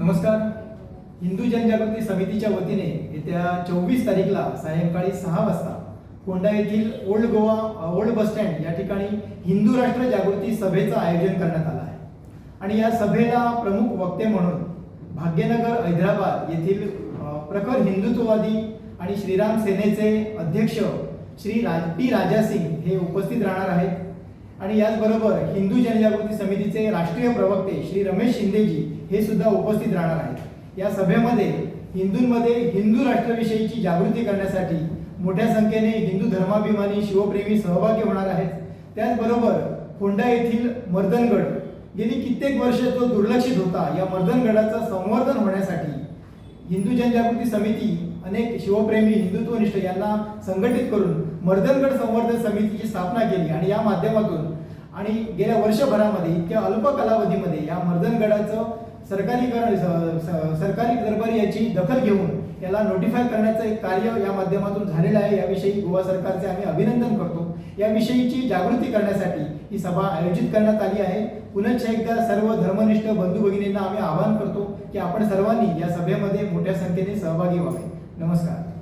नमस्कार. हिंदू जनजागृती समितीच्या वतीने येत्या 24 तारीखला सायंकाळी 6 वाजता कोंढा येथील ओल्ड बस स्टँड या ठिकाणी हिंदू राष्ट्र जागृती सभेचं आयोजन करण्यात आलं आहे. आणि या सभेला प्रमुख वक्ते म्हणून भाग्यनगर हैदराबाद येथील प्रखर हिंदुत्ववादी आणि श्रीराम सेनेचे अध्यक्ष श्री पी राजा सिंग हे उपस्थित राहणार आहेत. आणि याचबरोबर हिंदू जनजागृती समितीचे राष्ट्रीय प्रवक्ते श्री रमेश शिंदेजी हे सुद्धा उपस्थित राहणार आहेत. या सभेमध्ये हिंदूंमध्ये हिंदू राष्ट्राविषयीची जागृती करण्यासाठी मोठ्या संख्येने हिंदू धर्माभिमानी शिवप्रेमी सहभागी होणार आहेत. त्याचबरोबर कोंढा येथील मर्दनगड गेली कित्येक वर्ष जो दुर्लक्षित होता, या मर्दनगडाचं संवर्धन होण्यासाठी हिंदू जनजागृती समिती अनेक शिवप्रेमी हिंदुत्वनिष्ठ यांना संघटित करून मर्दनगड संवर्धन समितीची स्थापना केली. आणि या माध्यमातून आणि गेल्या वर्षभरामध्ये इतक्या अल्प कालावधीमध्ये या मर्दनगडाचं सरकारी दरबारी याची दखल घेऊन याला नोटिफाय करण्याचं एक कार्य या माध्यमातून झालेलं आहे. याविषयी गोवा सरकारचे आम्ही अभिनंदन करतो. याविषयीची जागृती करण्यासाठी ही सभा आयोजित करण्यात आली आहे. पुनश्च एकदा सर्व धर्मनिष्ठ बंधू भगिनींना आम्ही आवाहन करतो की आपण सर्वांनी या सभेमध्ये मोठ्या संख्येने सहभागी व्हावे. नमस्कार.